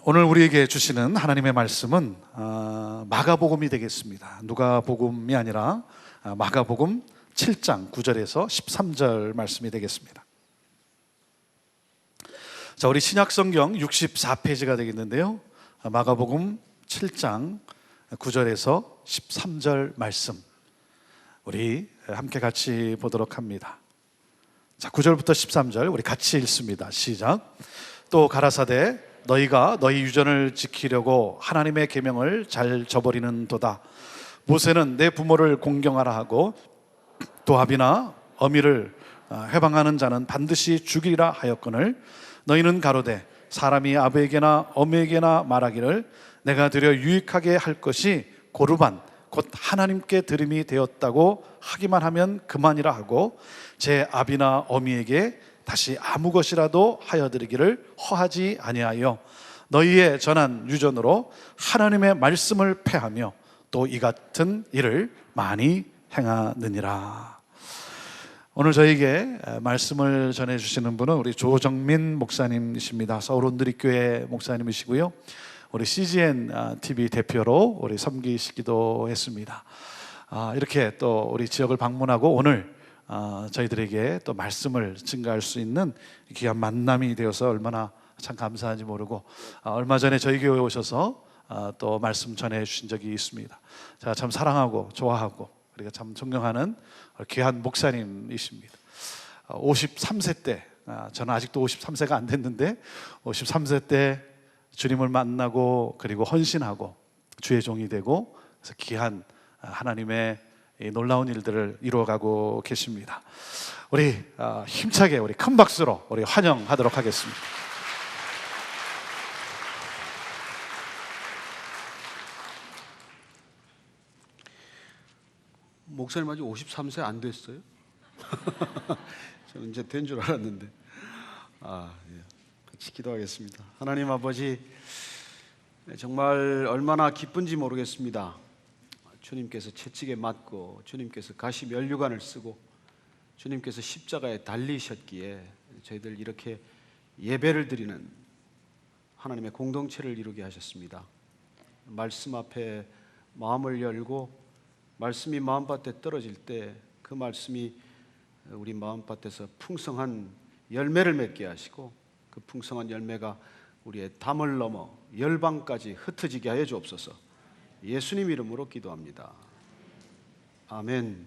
오늘 우리에게 주시는 하나님의 말씀은 마가복음이 되겠습니다. 누가복음이 아니라 마가복음 7장 9절에서 13절 말씀이 되겠습니다. 자, 우리 신약성경 64페이지가 되겠는데요, 마가복음 7장 9절에서 13절 말씀 우리 함께 같이 보도록 합니다. 자, 9절부터 13절 우리 같이 읽습니다. 시작. 또 가라사대 너희가 너희 유전을 지키려고 하나님의 계명을 잘 저버리는 도다. 모세는 내 부모를 공경하라 하고 또 아비나 어미를 해방하는 자는 반드시 죽이라 하였거늘 너희는 가로되 사람이 아버에게나 어미에게나 말하기를 내가 드려 유익하게 할 것이 고르반 곧 하나님께 드림이 되었다고 하기만 하면 그만이라 하고 제 아비나 어미에게 다시 아무 것이라도 하여 드리기를 허하지 아니하여 너희의 전한 유전으로 하나님의 말씀을 폐하며 또 이 같은 일을 많이 행하느니라. 오늘 저에게 말씀을 전해주시는 분은 우리 조정민 목사님이십니다. 서울온누리교회 목사님이시고요, 우리 CGN TV 대표로 우리 섬기시기도 했습니다. 이렇게 또 우리 지역을 방문하고 오늘 저희들에게 또 말씀을 증가할 수 있는 귀한 만남이 되어서 얼마나 참 감사한지 모르고, 얼마 전에 저희 교회에 오셔서 또 말씀 전해 주신 적이 있습니다. 제가 참 사랑하고 좋아하고 우리가 참 존경하는 귀한 목사님이십니다. 53세 때, 저는 아직도 53세가 안 됐는데 53세 때 주님을 만나고 그리고 헌신하고 주의 종이 되고, 그래서 귀한 하나님의 놀라운 일들을 이루어가고 계십니다. 우리 힘차게 우리 큰 박수로 우리 환영하도록 하겠습니다. 목사님 아직 53세 안 됐어요? 저는 이제 된 줄 알았는데. 같이 기도하겠습니다. 하나님 아버지, 정말 얼마나 기쁜지 모르겠습니다. 주님께서 채찍에 맞고 주님께서 가시 면류관을 쓰고 주님께서 십자가에 달리셨기에 저희들 이렇게 예배를 드리는 하나님의 공동체를 이루게 하셨습니다. 말씀 앞에 마음을 열고 말씀이 마음밭에 떨어질 때 그 말씀이 우리 마음밭에서 풍성한 열매를 맺게 하시고 그 풍성한 열매가 우리의 담을 넘어 열방까지 흩어지게 하여 주옵소서. 예수님 이름으로 기도합니다. 아멘.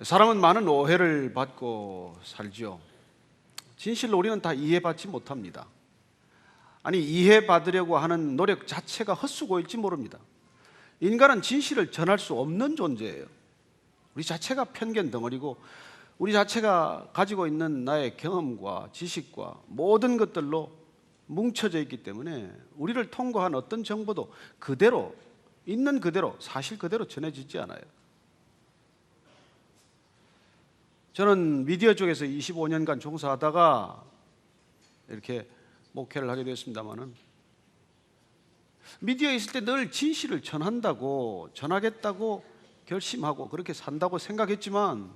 사람은 많은 오해를 받고 살지요. 진실로 우리는 다 이해받지 못합니다. 아니, 이해받으려고 하는 노력 자체가 헛수고일지 모릅니다. 인간은 진실을 전할 수 없는 존재예요. 우리 자체가 편견 덩어리고 우리 자체가 가지고 있는 나의 경험과 지식과 모든 것들로 뭉쳐져 있기 때문에 우리를 통과한 어떤 정보도 그대로 있는 그대로 사실 그대로 전해지지 않아요. 저는 미디어 쪽에서 25년간 종사하다가 이렇게 목회를 하게 되었습니다마는, 미디어에 있을 때 늘 진실을 전한다고 전하겠다고 결심하고 그렇게 산다고 생각했지만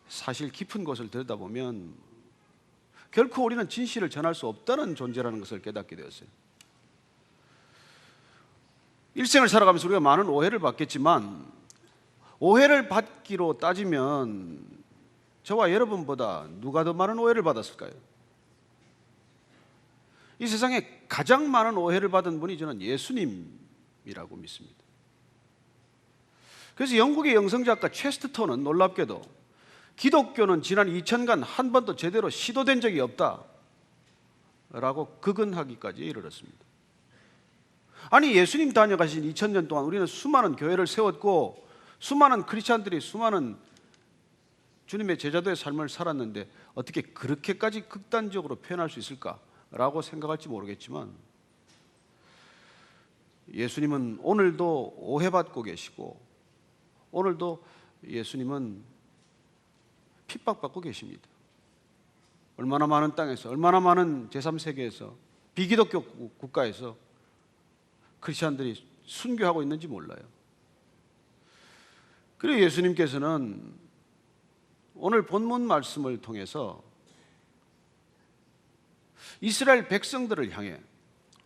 사실 깊은 곳을 들여다보면 결코 우리는 진실을 전할 수 없다는 존재라는 것을 깨닫게 되었어요. 일생을 살아가면서 우리가 많은 오해를 받겠지만 오해를 받기로 따지면 저와 여러분보다 누가 더 많은 오해를 받았을까요? 이 세상에 가장 많은 오해를 받은 분이 저는 예수님이라고 믿습니다. 그래서 영국의 영성작가 체스터턴은 놀랍게도 기독교는 지난 2000년 한 번도 제대로 시도된 적이 없다 라고 극언하기까지 이르렀습니다. 아니, 예수님 다녀가신 2000년 동안 우리는 수많은 교회를 세웠고 수많은 크리스찬들이 수많은 주님의 제자도의 삶을 살았는데 어떻게 그렇게까지 극단적으로 표현할 수 있을까라고 생각할지 모르겠지만, 예수님은 오늘도 오해받고 계시고 오늘도 예수님은 핍박받고 계십니다. 얼마나 많은 땅에서, 얼마나 많은 제3세계에서, 비기독교 국가에서 크리스찬들이 순교하고 있는지 몰라요. 그리고 예수님께서는 오늘 본문 말씀을 통해서 이스라엘 백성들을 향해,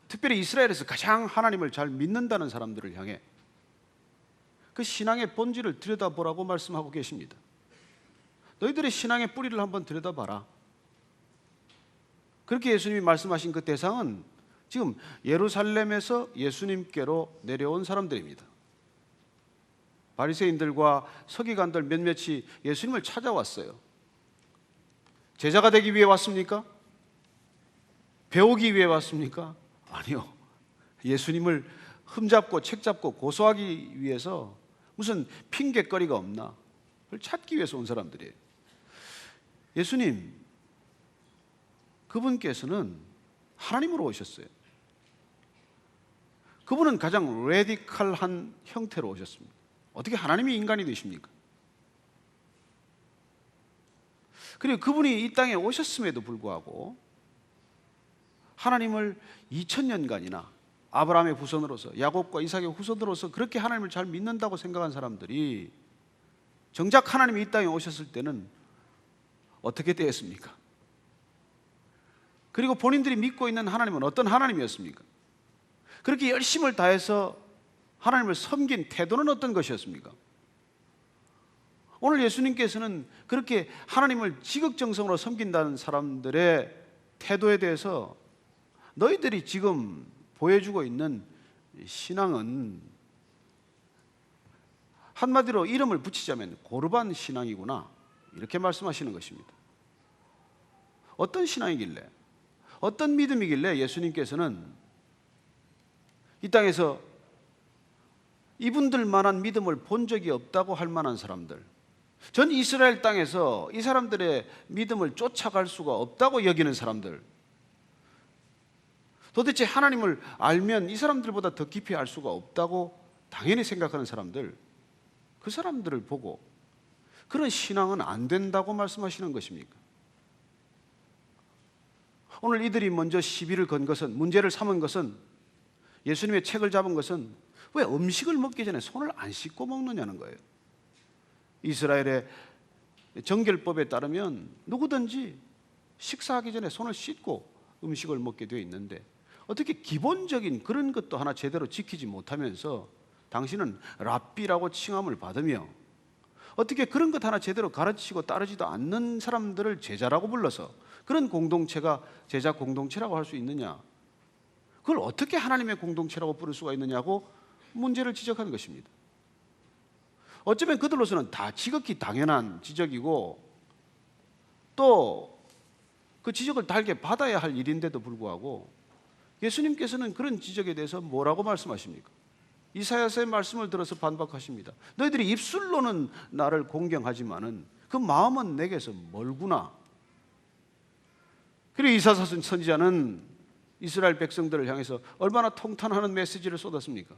특별히 이스라엘에서 가장 하나님을 잘 믿는다는 사람들을 향해 그 신앙의 본질을 들여다보라고 말씀하고 계십니다. 너희들의 신앙의 뿌리를 한번 들여다봐라. 그렇게 예수님이 말씀하신 그 대상은 지금 예루살렘에서 예수님께로 내려온 사람들입니다. 바리새인들과 서기관들 몇몇이 예수님을 찾아왔어요. 제자가 되기 위해 왔습니까? 배우기 위해 왔습니까? 아니요. 예수님을 흠잡고 책잡고 고소하기 위해서 무슨 핑계거리가 없나 그걸 찾기 위해서 온 사람들이에요. 예수님, 그분께서는 하나님으로 오셨어요. 그분은 가장 레디컬한 형태로 오셨습니다. 어떻게 하나님이 인간이 되십니까? 그리고 그분이 이 땅에 오셨음에도 불구하고 하나님을 2000년간이나 아브라함의 후손으로서, 야곱과 이삭의 후손으로서 그렇게 하나님을 잘 믿는다고 생각한 사람들이 정작 하나님이 이 땅에 오셨을 때는 어떻게 되었습니까? 그리고 본인들이 믿고 있는 하나님은 어떤 하나님이었습니까? 그렇게 열심을 다해서 하나님을 섬긴 태도는 어떤 것이었습니까? 오늘 예수님께서는 그렇게 하나님을 지극정성으로 섬긴다는 사람들의 태도에 대해서 너희들이 지금 보여주고 있는 신앙은 한마디로 이름을 붙이자면 고르반 신앙이구나, 이렇게 말씀하시는 것입니다. 어떤 신앙이길래, 어떤 믿음이길래 예수님께서는 이 땅에서 이분들만한 믿음을 본 적이 없다고 할 만한 사람들, 전 이스라엘 땅에서 이 사람들의 믿음을 쫓아갈 수가 없다고 여기는 사람들, 도대체 하나님을 알면 이 사람들보다 더 깊이 알 수가 없다고 당연히 생각하는 사람들, 그 사람들을 보고 그런 신앙은 안 된다고 말씀하시는 것입니까? 오늘 이들이 먼저 시비를 건 것은, 문제를 삼은 것은, 예수님의 책을 잡은 것은 왜 음식을 먹기 전에 손을 안 씻고 먹느냐는 거예요. 이스라엘의 정결법에 따르면 누구든지 식사하기 전에 손을 씻고 음식을 먹게 되어 있는데 어떻게 기본적인 그런 것도 하나 제대로 지키지 못하면서 당신은 랍비라고 칭함을 받으며 어떻게 그런 것 하나 제대로 가르치고 따르지도 않는 사람들을 제자라고 불러서 그런 공동체가 제자 공동체라고 할 수 있느냐, 그걸 어떻게 하나님의 공동체라고 부를 수가 있느냐고 문제를 지적하는 것입니다. 어쩌면 그들로서는 다 지극히 당연한 지적이고 또 그 지적을 달게 받아야 할 일인데도 불구하고 예수님께서는 그런 지적에 대해서 뭐라고 말씀하십니까? 이사야서의 말씀을 들어서 반박하십니다. 너희들이 입술로는 나를 공경하지만은 그 마음은 내게서 멀구나. 그리고 이사야 선지자는 이스라엘 백성들을 향해서 얼마나 통탄하는 메시지를 쏟았습니까?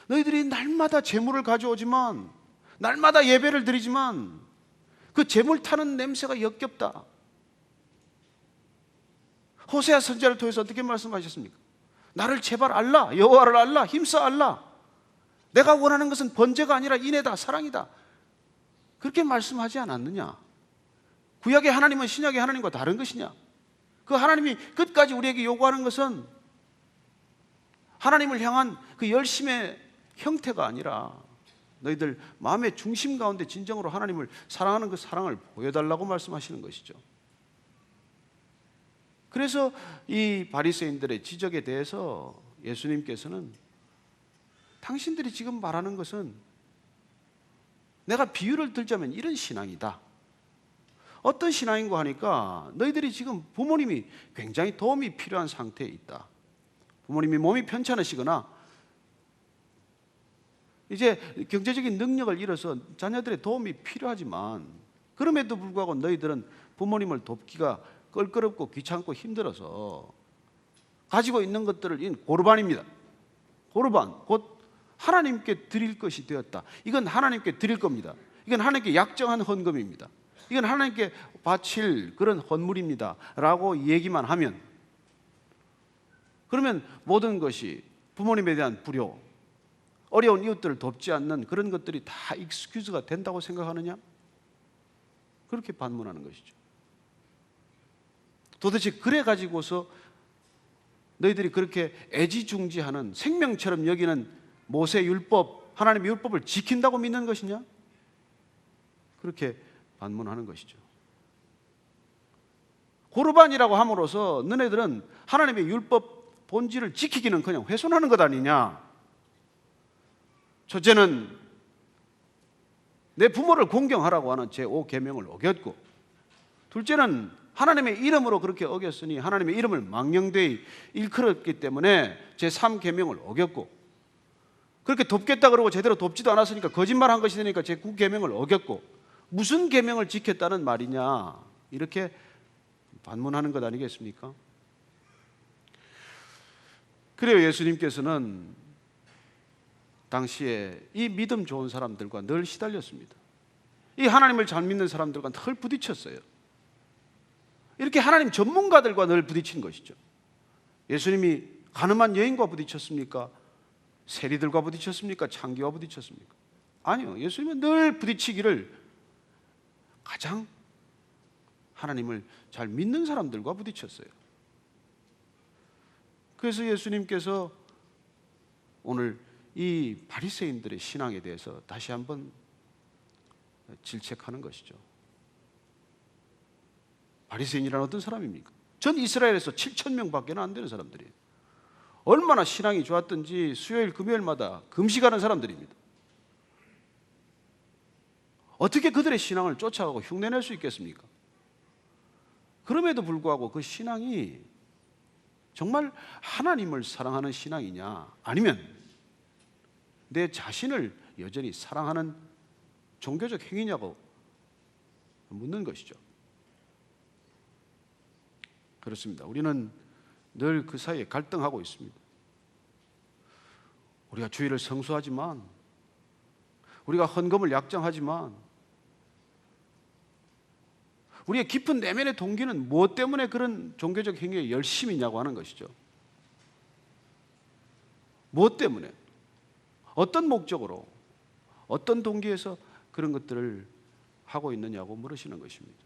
너희들이 날마다 제물을 가져오지만, 날마다 예배를 드리지만 그 제물 타는 냄새가 역겹다. 호세아 선지자를 통해서 어떻게 말씀하셨습니까? 나를 제발 알라, 여호와를 알라, 힘써 알라. 내가 원하는 것은 번제가 아니라 인애다, 사랑이다. 그렇게 말씀하지 않았느냐? 구약의 하나님은 신약의 하나님과 다른 것이냐? 그 하나님이 끝까지 우리에게 요구하는 것은 하나님을 향한 그 열심의 형태가 아니라 너희들 마음의 중심 가운데 진정으로 하나님을 사랑하는 그 사랑을 보여달라고 말씀하시는 것이죠. 그래서 이 바리새인들의 지적에 대해서 예수님께서는 당신들이 지금 말하는 것은, 내가 비유를 들자면 이런 신앙이다. 어떤 신앙인고 하니까 너희들이 지금 부모님이 굉장히 도움이 필요한 상태에 있다. 부모님이 몸이 편찮으시거나 이제 경제적인 능력을 잃어서 자녀들의 도움이 필요하지만 그럼에도 불구하고 너희들은 부모님을 돕기가 껄끄럽고 귀찮고 힘들어서 가지고 있는 것들을 고르반입니다. 고르반, 곧 하나님께 드릴 것이 되었다. 이건 하나님께 드릴 겁니다. 이건 하나님께 약정한 헌금입니다. 이건 하나님께 바칠 그런 헌물입니다 라고 얘기만 하면, 그러면 모든 것이 부모님에 대한 불효, 어려운 이웃들을 돕지 않는 그런 것들이 다 익스큐즈가 된다고 생각하느냐? 그렇게 반문하는 것이죠. 도대체 그래 가지고서 너희들이 그렇게 애지중지하는 생명처럼 여기는 모세 율법, 하나님의 율법을 지킨다고 믿는 것이냐? 그렇게 반문하는 것이죠. 고르반이라고 함으로써 너네들은 하나님의 율법 본질을 지키기는 그냥 훼손하는 것 아니냐? 첫째는 내 부모를 공경하라고 하는 제5계명을 어겼고, 둘째는 하나님의 이름으로 그렇게 어겼으니 하나님의 이름을 망령되이 일컬었기 때문에 제3계명을 어겼고, 그렇게 돕겠다 그러고 제대로 돕지도 않았으니까 거짓말한 것이 되니까 제9계명을 어겼고, 무슨 계명을 지켰다는 말이냐, 이렇게 반문하는 것 아니겠습니까? 그래요, 예수님께서는 당시에 이 믿음 좋은 사람들과 늘 시달렸습니다. 이 하나님을 잘 믿는 사람들과 늘 부딪혔어요. 이렇게 하나님 전문가들과 늘 부딪힌 것이죠. 예수님이 가늠한 여인과 부딪혔습니까? 세리들과 부딪혔습니까? 창기와 부딪혔습니까? 아니요. 예수님은 늘 부딪히기를 가장 하나님을 잘 믿는 사람들과 부딪혔어요. 그래서 예수님께서 오늘 이 바리새인들의 신앙에 대해서 다시 한번 질책하는 것이죠. 바리새인이란 어떤 사람입니까? 전 이스라엘에서 7,000명밖에 안 되는 사람들이에요. 얼마나 신앙이 좋았던지 수요일 금요일마다 금식하는 사람들입니다. 어떻게 그들의 신앙을 쫓아가고 흉내낼 수 있겠습니까? 그럼에도 불구하고 그 신앙이 정말 하나님을 사랑하는 신앙이냐, 아니면 내 자신을 여전히 사랑하는 종교적 행위냐고 묻는 것이죠. 그렇습니다. 우리는 늘 그 사이에 갈등하고 있습니다. 우리가 주의를 성수하지만, 우리가 헌금을 약정하지만, 우리의 깊은 내면의 동기는 무엇 때문에 그런 종교적 행위에 열심이냐고 하는 것이죠. 무엇 때문에? 어떤 목적으로, 어떤 동기에서 그런 것들을 하고 있느냐고 물으시는 것입니다.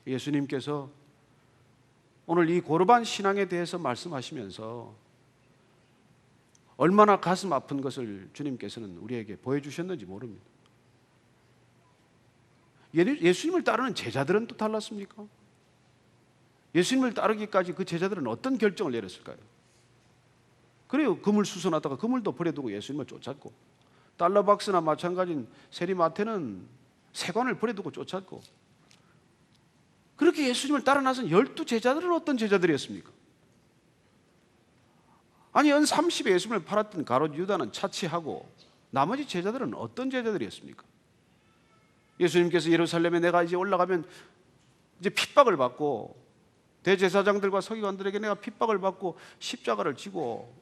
예수님께서 오늘 이 고르반 신앙에 대해서 말씀하시면서 얼마나 가슴 아픈 것을 주님께서는 우리에게 보여주셨는지 모릅니다. 예수님을 따르는 제자들은 또 달랐습니까? 예수님을 따르기까지 그 제자들은 어떤 결정을 내렸을까요? 그래요, 금을 수선하다가 그물도 버려두고 예수님을 쫓았고, 달러박스나 마찬가지인 세리마태는 세관을 버려두고 쫓았고, 그렇게 예수님을 따라 나선 12제자들은 어떤 제자들이었습니까? 아니, 연 30에 예수님을 팔았던 가롯 유다는 차치하고 나머지 제자들은 어떤 제자들이었습니까? 예수님께서 예루살렘에 내가 이제 올라가면 이제 핍박을 받고, 대제사장들과 서기관들에게 내가 핍박을 받고 십자가를 지고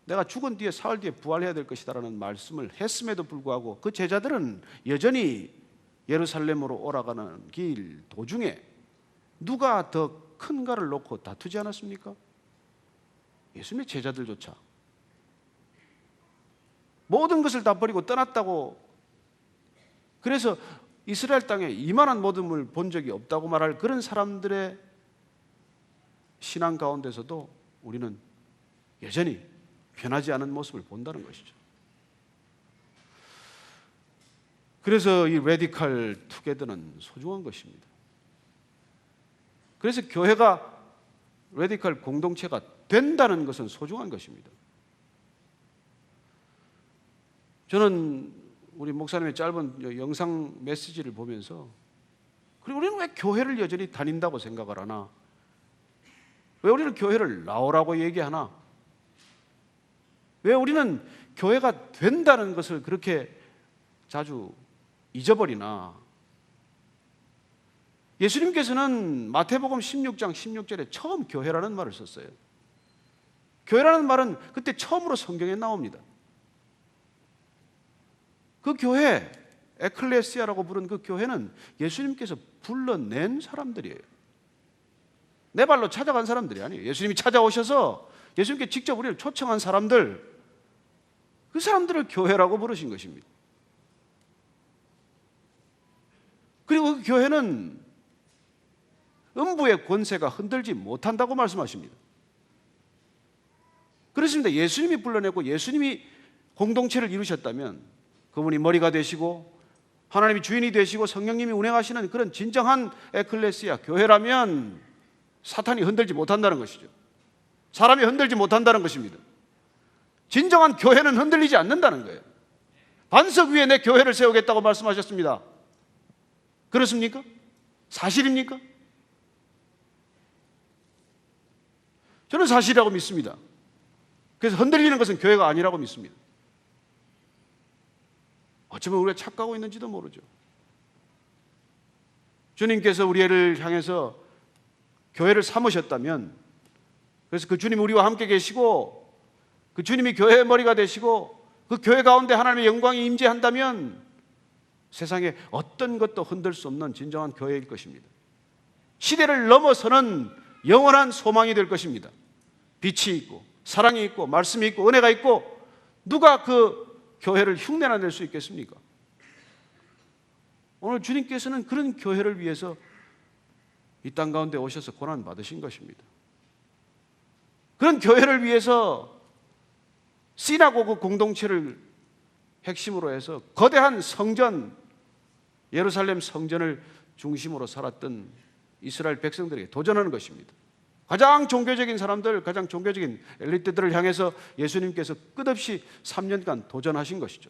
내가 죽은 뒤에 사흘 뒤에 부활해야 될 것이다라는 말씀을 했음에도 불구하고 그 제자들은 여전히 예루살렘으로 올라가는 길 도중에 누가 더 큰가를 놓고 다투지 않았습니까? 예수님의 제자들조차 모든 것을 다 버리고 떠났다고, 그래서 이스라엘 땅에 이만한 모둠을 본 적이 없다고 말할 그런 사람들의 신앙 가운데서도 우리는 여전히 변하지 않은 모습을 본다는 것이죠. 그래서 이 레디컬 투게더는 소중한 것입니다. 그래서 교회가 레디컬 공동체가 된다는 것은 소중한 것입니다. 저는 우리 목사님의 짧은 영상 메시지를 보면서, 그리고 우리는 왜 교회를 여전히 다닌다고 생각을 하나? 왜 우리는 교회를 나오라고 얘기하나? 왜 우리는 교회가 된다는 것을 그렇게 자주 잊어버리나? 예수님께서는 마태복음 16장 16절에 처음 교회라는 말을 썼어요. 교회라는 말은 그때 처음으로 성경에 나옵니다. 그 교회, 에클레시아라고 부른 그 교회는 예수님께서 불러낸 사람들이에요. 내 발로 찾아간 사람들이 아니에요. 예수님이 찾아오셔서 예수님께 직접 우리를 초청한 사람들, 그 사람들을 교회라고 부르신 것입니다. 그리고 그 교회는 음부의 권세가 흔들지 못한다고 말씀하십니다. 그렇습니다. 예수님이 불러내고 예수님이 공동체를 이루셨다면 그분이 머리가 되시고 하나님이 주인이 되시고 성령님이 운행하시는 그런 진정한 에클레시아 교회라면 사탄이 흔들지 못한다는 것이죠. 사람이 흔들지 못한다는 것입니다. 진정한 교회는 흔들리지 않는다는 거예요. 반석 위에 내 교회를 세우겠다고 말씀하셨습니다. 그렇습니까? 사실입니까? 저는 사실이라고 믿습니다. 그래서 흔들리는 것은 교회가 아니라고 믿습니다. 어쩌면 우리가 착각하고 있는지도 모르죠. 주님께서 우리를 향해서 교회를 삼으셨다면, 그래서 그 주님이 우리와 함께 계시고 그 주님이 교회의 머리가 되시고 그 교회 가운데 하나님의 영광이 임재한다면 세상에 어떤 것도 흔들 수 없는 진정한 교회일 것입니다. 시대를 넘어서는 영원한 소망이 될 것입니다. 빛이 있고 사랑이 있고 말씀이 있고 은혜가 있고 누가 그 교회를 흉내낼 수 있겠습니까? 오늘 주님께서는 그런 교회를 위해서 이 땅 가운데 오셔서 고난 받으신 것입니다. 그런 교회를 위해서 시나고그 공동체를 핵심으로 해서 거대한 성전, 예루살렘 성전을 중심으로 살았던 이스라엘 백성들에게 도전하는 것입니다. 가장 종교적인 사람들, 가장 종교적인 엘리트들을 향해서 예수님께서 끝없이 3년간 도전하신 것이죠.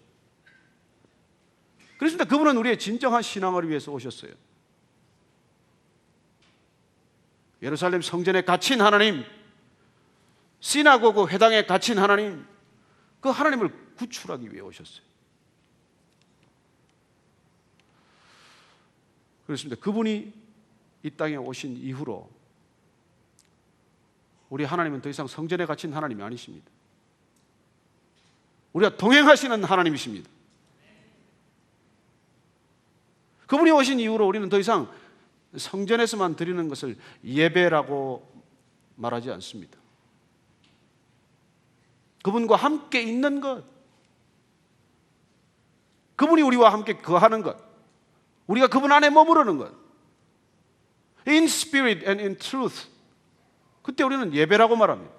그렇습니다. 그분은 우리의 진정한 신앙을 위해서 오셨어요. 예루살렘 성전에 갇힌 하나님, 시나고그 회당에 갇힌 하나님, 그 하나님을 구출하기 위해 오셨어요. 그렇습니다. 그분이 이 땅에 오신 이후로 우리 하나님은 더 이상 성전에 갇힌 하나님이 아니십니다. 우리가 동행하시는 하나님이십니다. 그분이 오신 이후로 우리는 더 이상 성전에서만 드리는 것을 예배라고 말하지 않습니다. 그분과 함께 있는 것, 그분이 우리와 함께 거하는 것, 우리가 그분 안에 머무르는 것, in spirit and in truth, 그때 우리는 예배라고 말합니다.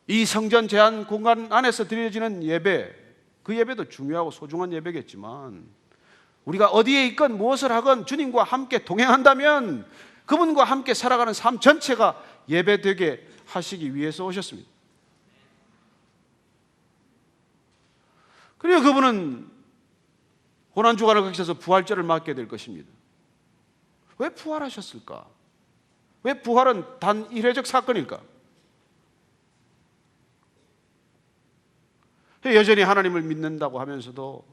이 성전 제한 공간 안에서 드려지는 예배, 그 예배도 중요하고 소중한 예배겠지만 우리가 어디에 있건 무엇을 하건 주님과 함께 동행한다면 그분과 함께 살아가는 삶 전체가 예배되게 하시기 위해서 오셨습니다. 그리고 그분은 고난주간을 거치셔서 부활절을 맞게 될 것입니다. 왜 부활하셨을까? 왜 부활은 단 일회적 사건일까? 여전히 하나님을 믿는다고 하면서도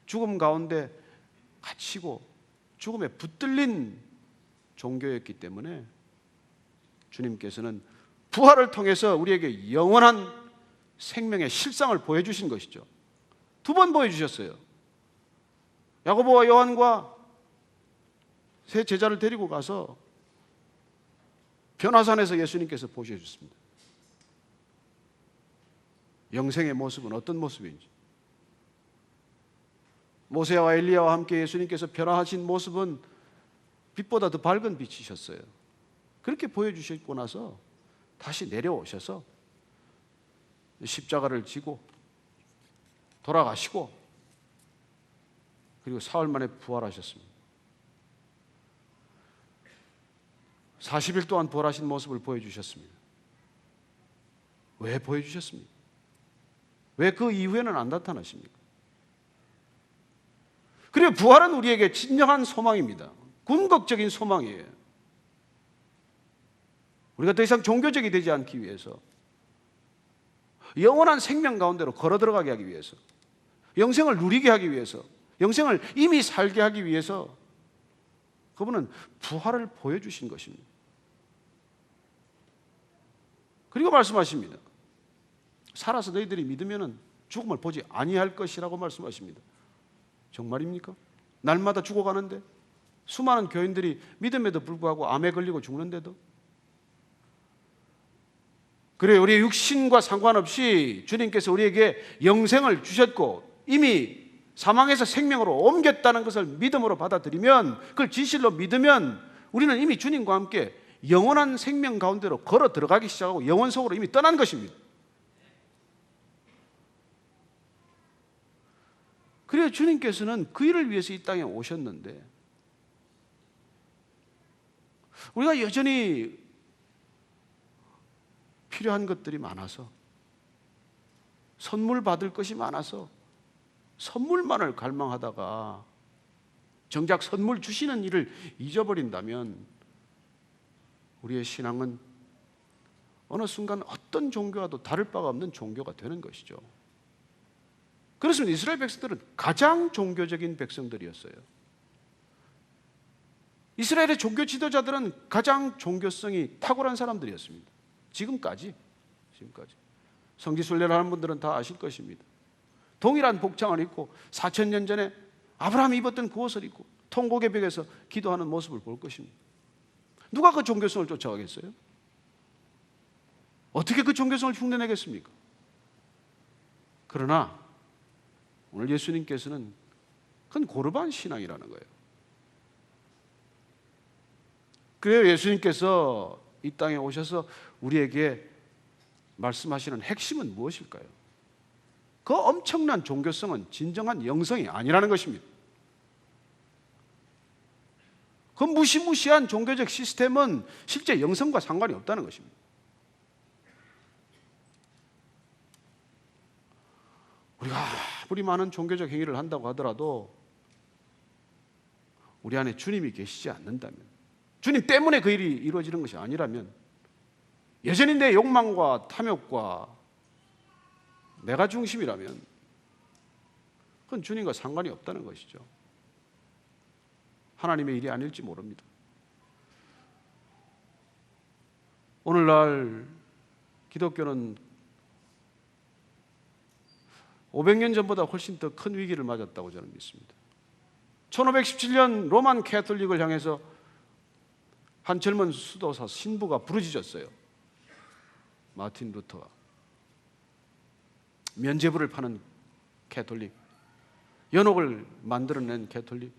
죽음 가운데 갇히고 죽음에 붙들린 종교였기 때문에 주님께서는 부활을 통해서 우리에게 영원한 생명의 실상을 보여주신 것이죠. 2번 보여주셨어요. 야고보와 요한과 세 제자를 데리고 가서 변화산에서 예수님께서 보여주셨습니다. 영생의 모습은 어떤 모습인지, 모세와 엘리야와 함께 예수님께서 변화하신 모습은 빛보다 더 밝은 빛이셨어요. 그렇게 보여주셨고 나서 다시 내려오셔서 십자가를 지고 돌아가시고 그리고 사흘 만에 부활하셨습니다. 40일 동안 부활하신 모습을 보여주셨습니다. 왜 보여주셨습니까? 왜 그 이후에는 안 나타나십니까? 그리고 부활은 우리에게 진정한 소망입니다. 궁극적인 소망이에요. 우리가 더 이상 종교적이 되지 않기 위해서, 영원한 생명 가운데로 걸어 들어가게 하기 위해서, 영생을 누리게 하기 위해서, 영생을 이미 살게 하기 위해서 그분은 부활을 보여주신 것입니다. 그리고 말씀하십니다. 살아서 너희들이 믿으면 죽음을 보지 아니할 것이라고 말씀하십니다. 정말입니까? 날마다 죽어가는데, 수많은 교인들이 믿음에도 불구하고 암에 걸리고 죽는데도, 그래 우리의 육신과 상관없이 주님께서 우리에게 영생을 주셨고 이미 사망에서 생명으로 옮겼다는 것을 믿음으로 받아들이면, 그걸 진실로 믿으면 우리는 이미 주님과 함께 영원한 생명 가운데로 걸어 들어가기 시작하고 영원 속으로 이미 떠난 것입니다. 그래서 주님께서는 그 일을 위해서 이 땅에 오셨는데, 우리가 여전히 필요한 것들이 많아서, 선물 받을 것이 많아서 선물만을 갈망하다가 정작 선물 주시는 일을 잊어버린다면 우리의 신앙은 어느 순간 어떤 종교와도 다를 바가 없는 종교가 되는 것이죠. 그렇습니다. 이스라엘 백성들은 가장 종교적인 백성들이었어요. 이스라엘의 종교 지도자들은 가장 종교성이 탁월한 사람들이었습니다. 지금까지. 성지순례를 하는 분들은 다 아실 것입니다. 동일한 복장을 입고 4,000년 전에 아브라함이 입었던 그 옷을 입고 통곡의 벽에서 기도하는 모습을 볼 것입니다. 누가 그 종교성을 쫓아가겠어요? 어떻게 그 종교성을 흉내내겠습니까? 그러나 오늘 예수님께서는 그건 고르반 신앙이라는 거예요. 그래요. 예수님께서 이 땅에 오셔서 우리에게 말씀하시는 핵심은 무엇일까요? 그 엄청난 종교성은 진정한 영성이 아니라는 것입니다. 그 무시무시한 종교적 시스템은 실제 영성과 상관이 없다는 것입니다. 우리가 아무리 많은 종교적 행위를 한다고 하더라도 우리 안에 주님이 계시지 않는다면, 주님 때문에 그 일이 이루어지는 것이 아니라면, 여전히 내 욕망과 탐욕과 내가 중심이라면 그건 주님과 상관이 없다는 것이죠. 하나님의 일이 아닐지 모릅니다. 오늘날 기독교는 500년 전보다 훨씬 더 큰 위기를 맞았다고 저는 믿습니다. 1517년 로만 캐톨릭을 향해서 한 젊은 수도사 신부가 부르짖었어요. 마틴 루터가. 면죄부를 파는 캐톨릭, 연옥을 만들어낸 캐톨릭,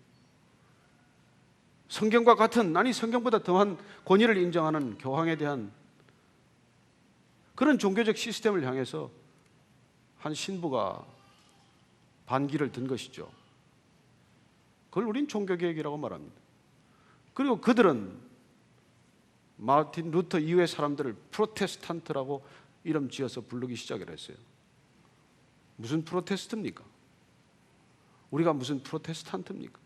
성경과 같은, 아니 성경보다 더한 권위를 인정하는 교황에 대한 그런 종교적 시스템을 향해서 한 신부가 반기를 든 것이죠. 그걸 우린 종교개혁이라고 말합니다. 그리고 그들은 마틴 루터 이후의 사람들을 프로테스탄트라고 이름 지어서 부르기 시작을 했어요. 무슨 프로테스트입니까? 우리가 무슨 프로테스탄트입니까?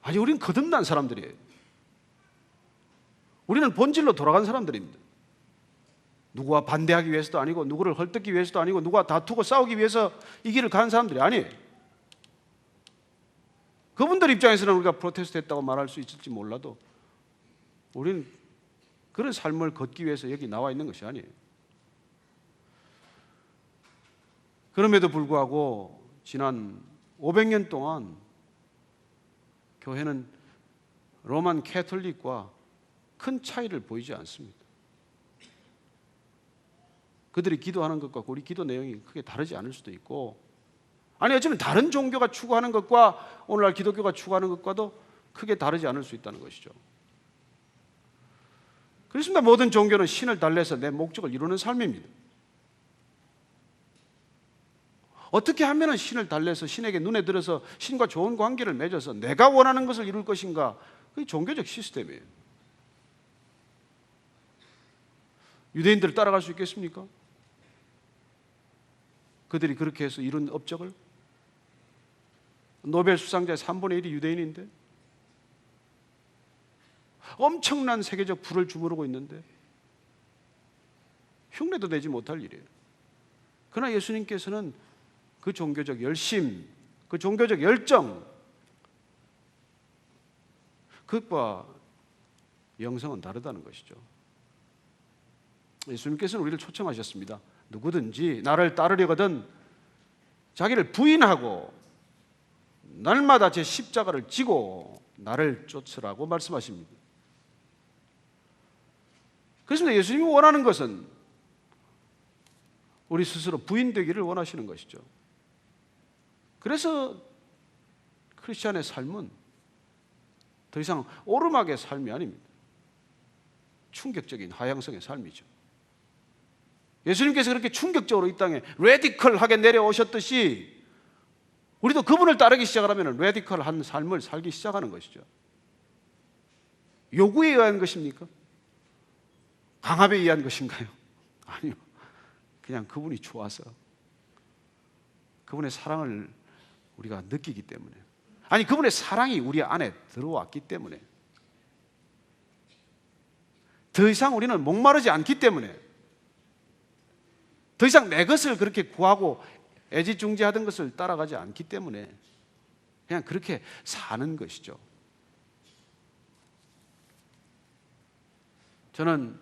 아니, 우린 거듭난 사람들이에요. 우리는 본질로 돌아간 사람들입니다. 누구와 반대하기 위해서도 아니고, 누구를 헐뜯기 위해서도 아니고, 누구와 다투고 싸우기 위해서 이 길을 가는 사람들이 아니에요. 그분들 입장에서는 우리가 프로테스트 했다고 말할 수 있을지 몰라도 우리는 그런 삶을 걷기 위해서 여기 나와 있는 것이 아니에요. 그럼에도 불구하고 지난 500년 동안 교회는 로만 캐톨릭과 큰 차이를 보이지 않습니다. 그들이 기도하는 것과 우리 기도 내용이 크게 다르지 않을 수도 있고, 아니 어쩌면 다른 종교가 추구하는 것과 오늘날 기독교가 추구하는 것과도 크게 다르지 않을 수 있다는 것이죠. 그렇습니다. 모든 종교는 신을 달래서 내 목적을 이루는 삶입니다. 어떻게 하면 신을 달래서 신에게 눈에 들어서 신과 좋은 관계를 맺어서 내가 원하는 것을 이룰 것인가? 그게 종교적 시스템이에요. 유대인들을 따라갈 수 있겠습니까? 그들이 그렇게 해서 이룬 업적을, 노벨 수상자의 3분의 1이 유대인인데, 엄청난 세계적 부를 주무르고 있는데 흉내도 내지 못할 일이에요. 그러나 예수님께서는 그 종교적 열심, 그 종교적 열정, 그것과 영성은 다르다는 것이죠. 예수님께서는 우리를 초청하셨습니다. 누구든지 나를 따르려거든 자기를 부인하고 날마다 제 십자가를 지고 나를 쫓으라고 말씀하십니다. 그렇습니다. 예수님이 원하는 것은 우리 스스로 부인되기를 원하시는 것이죠. 그래서 크리스찬의 삶은 더 이상 오르막의 삶이 아닙니다. 충격적인 하향성의 삶이죠. 예수님께서 그렇게 충격적으로 이 땅에 레디컬하게 내려오셨듯이 우리도 그분을 따르기 시작하면 레디컬한 삶을 살기 시작하는 것이죠. 요구에 의한 것입니까? 강압에 의한 것인가요? 아니요. 그냥 그분이 좋아서, 그분의 사랑을 우리가 느끼기 때문에, 아니 그분의 사랑이 우리 안에 들어왔기 때문에, 더 이상 우리는 목마르지 않기 때문에, 더 이상 내 것을 그렇게 구하고 애지중지하던 것을 따라가지 않기 때문에 그냥 그렇게 사는 것이죠. 저는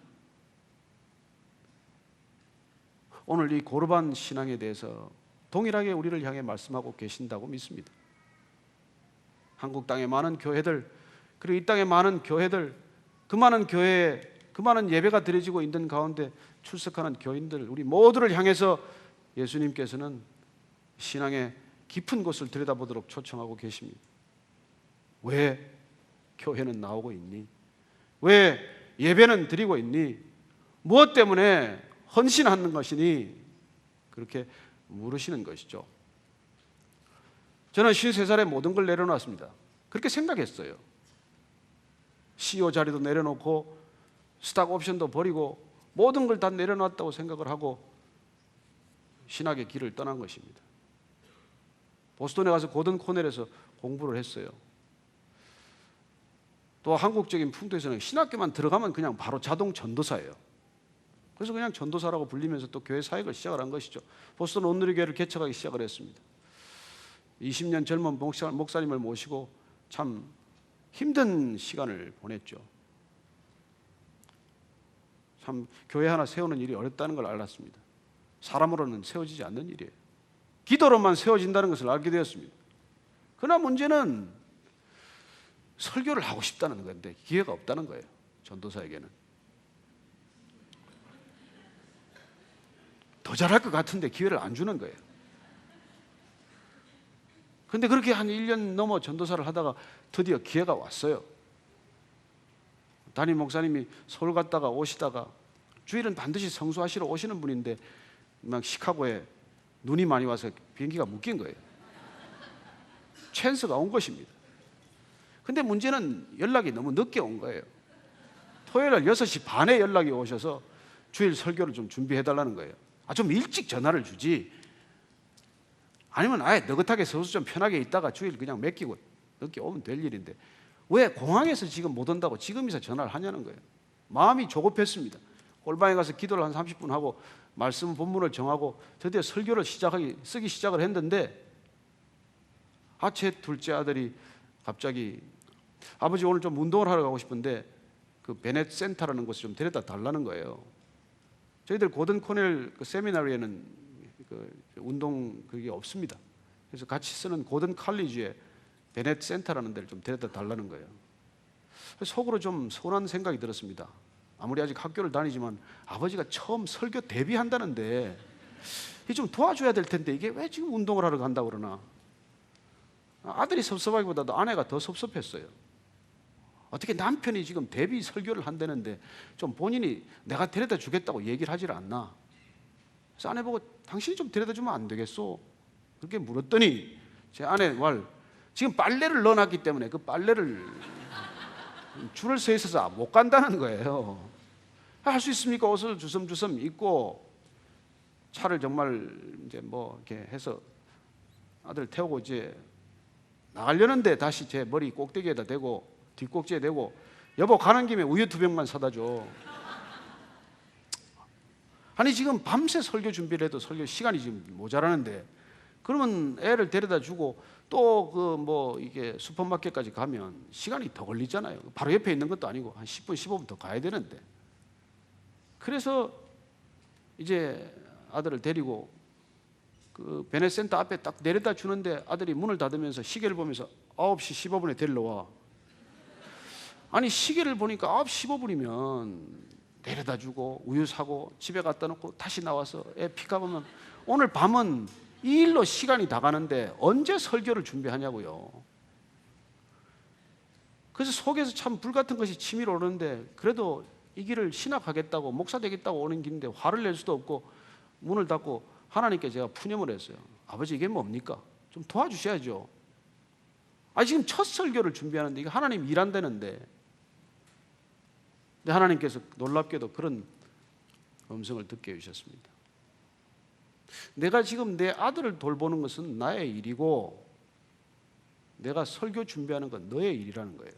오늘 이 고르반 신앙에 대해서 동일하게 우리를 향해 말씀하고 계신다고 믿습니다. 한국 땅의 많은 교회들, 그리고 이 땅의 많은 교회들, 그 많은 교회에 그 많은 예배가 드려지고 있는 가운데 출석하는 교인들, 우리 모두를 향해서 예수님께서는 신앙의 깊은 곳을 들여다보도록 초청하고 계십니다. 왜 교회는 나오고 있니? 왜 예배는 드리고 있니? 무엇 때문에 헌신하는 것이니? 그렇게 물으시는 것이죠. 저는 53살에 모든 걸 내려놨습니다. 그렇게 생각했어요. CEO 자리도 내려놓고 스탁 옵션도 버리고 모든 걸 다 내려놨다고 생각을 하고 신학의 길을 떠난 것입니다. 보스턴에 가서 고든 코넬에서 공부를 했어요. 또 한국적인 풍토에서는 신학교만 들어가면 그냥 바로 자동 전도사예요. 그래서 그냥 전도사라고 불리면서 또 교회 사역을 시작을 한 것이죠. 보스턴 온누리교회를 개척하기 시작을 했습니다. 20년 젊은 목사님을 모시고 참 힘든 시간을 보냈죠. 참 교회 하나 세우는 일이 어렵다는 걸 알았습니다. 사람으로는 세워지지 않는 일이에요. 기도로만 세워진다는 것을 알게 되었습니다. 그러나 문제는 설교를 하고 싶다는 건데 기회가 없다는 거예요. 전도사에게는. 더 잘할 것 같은데 기회를 안 주는 거예요. 그런데 그렇게 한 1년 넘어 전도사를 하다가 드디어 기회가 왔어요. 담임 목사님이 서울 갔다가 오시다가, 주일은 반드시 성수하시러 오시는 분인데 막 시카고에 눈이 많이 와서 비행기가 묶인 거예요. 찬스가 온 것입니다. 근데 문제는 연락이 너무 늦게 온 거예요. 토요일 날 6시 반에 연락이 오셔서 주일 설교를 좀 준비해 달라는 거예요. 좀 일찍 전화를 주지, 아니면 아예 느긋하게 서울서 좀 편하게 있다가 주일 그냥 맡기고 늦게 오면 될 일인데 왜 공항에서 지금 못 온다고 지금이서 전화를 하냐는 거예요. 마음이 조급했습니다. 홀방에 가서 기도를 한 30분 하고 말씀 본문을 정하고 드디어 설교를 쓰기 시작을 했는데, 제 둘째 아들이 갑자기 아버지 오늘 좀 운동을 하러 가고 싶은데 그 베넷 센터라는 곳에 좀 데려다 달라는 거예요. 저희들 고든 코넬 그 세미나리에는 그 운동 그게 없습니다. 그래서 같이 쓰는 고든 칼리지에 베넷 센터라는 데를 좀 데려다 달라는 거예요. 속으로 좀 서운한 생각이 들었습니다. 아무리 아직 학교를 다니지만 아버지가 처음 설교 데뷔한다는데 이게 좀 도와줘야 될 텐데 이게 왜 지금 운동을 하러 간다고 그러나. 아들이 섭섭하기보다도 아내가 더 섭섭했어요. 어떻게 남편이 지금 데뷔 설교를 한다는데 좀 본인이 내가 데려다 주겠다고 얘기를 하질 않나. 그래서 아내 보고 당신이 좀 데려다 주면 안 되겠소? 그렇게 물었더니 제 아내 말, 지금 빨래를 넣어놨기 때문에 그 빨래를 줄을 서 있어서 못 간다는 거예요. 할 수 있습니까? 옷을 주섬주섬 입고 차를 정말 이제 뭐 이렇게 해서 아들 태우고 이제 나가려는데 다시 제 머리 꼭대기에다 대고 뒷꼭지에 대고, 여보 가는 김에 우유 2병만 사다 줘. 아니 지금 밤새 설교 준비를 해도 설교 시간이 지금 모자라는데, 그러면 애를 데려다 주고 또 그 뭐 이게 슈퍼마켓까지 가면 시간이 더 걸리잖아요. 바로 옆에 있는 것도 아니고 한 10분 15분 더 가야 되는데. 그래서 이제 아들을 데리고 그 베네센터 앞에 딱 내려다 주는데 아들이 문을 닫으면서 시계를 보면서 9시 15분에 데리러 와. 아니 시계를 보니까 9시 15분이면 내려다 주고 우유 사고 집에 갖다 놓고 다시 나와서 애 픽업하면 오늘 밤은 이 일로 시간이 다 가는데 언제 설교를 준비하냐고요. 그래서 속에서 참 불같은 것이 치밀어 오르는데 그래도 이 길을 신학하겠다고 목사 되겠다고 오는 길인데 화를 낼 수도 없고 문을 닫고 하나님께 제가 푸념을 했어요. 아버지 이게 뭡니까? 좀 도와주셔야죠. 지금 첫 설교를 준비하는데 이게 하나님 일한다는데. 근데 하나님께서 놀랍게도 그런 음성을 듣게 해주셨습니다. 내가 지금 내 아들을 돌보는 것은 나의 일이고 내가 설교 준비하는 건 너의 일이라는 거예요.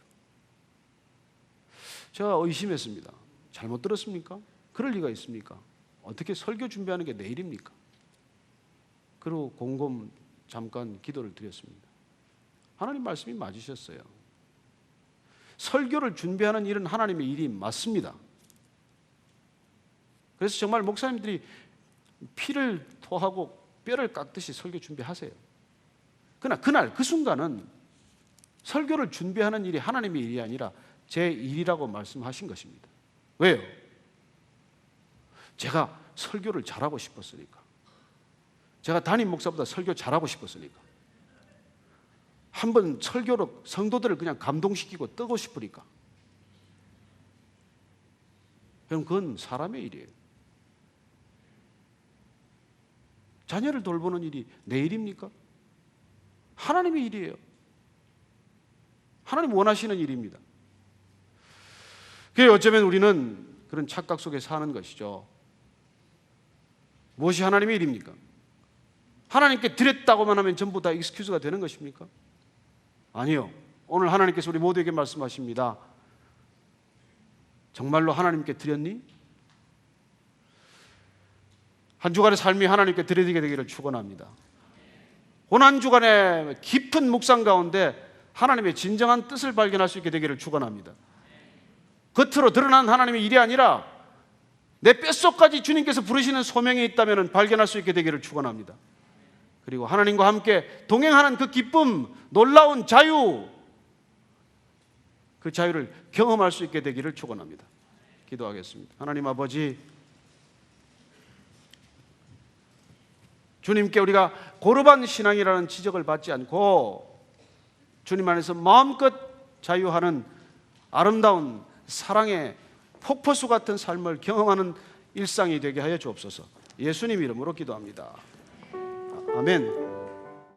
제가 의심했습니다. 잘못 들었습니까? 그럴 리가 있습니까? 어떻게 설교 준비하는 게 내 일입니까? 그리고 곰곰 잠깐 기도를 드렸습니다. 하나님 말씀이 맞으셨어요. 설교를 준비하는 일은 하나님의 일이 맞습니다. 그래서 정말 목사님들이 피를 토하고 뼈를 깎듯이 설교 준비하세요. 그러나 그날 그 순간은 설교를 준비하는 일이 하나님의 일이 아니라 제 일이라고 말씀하신 것입니다. 왜요? 제가 설교를 잘하고 싶었으니까. 제가 담임 목사보다 설교 잘하고 싶었으니까. 한번 설교로 성도들을 그냥 감동시키고 뜨고 싶으니까. 그럼 그건 사람의 일이에요. 자녀를 돌보는 일이 내 일입니까? 하나님의 일이에요. 하나님 원하시는 일입니다. 그게 어쩌면 우리는 그런 착각 속에 사는 것이죠. 무엇이 하나님의 일입니까? 하나님께 드렸다고만 하면 전부 다 익스큐즈가 되는 것입니까? 아니요. 오늘 하나님께서 우리 모두에게 말씀하십니다. 정말로 하나님께 드렸니? 한 주간의 삶이 하나님께 드려지게 되기를 축원합니다. 고난 주간의 깊은 묵상 가운데 하나님의 진정한 뜻을 발견할 수 있게 되기를 축원합니다. 겉으로 드러난 하나님의 일이 아니라 내 뼛속까지 주님께서 부르시는 소명이 있다면 발견할 수 있게 되기를 축원합니다. 그리고 하나님과 함께 동행하는 그 기쁨, 놀라운 자유, 그 자유를 경험할 수 있게 되기를 축원합니다. 기도하겠습니다. 하나님 아버지, 주님께 우리가 고르반 신앙이라는 지적을 받지 않고 주님 안에서 마음껏 자유하는 아름다운 사랑의 폭포수 같은 삶을 경험하는 일상이 되게 하여 주옵소서. 예수님 이름으로 기도합니다. 아멘.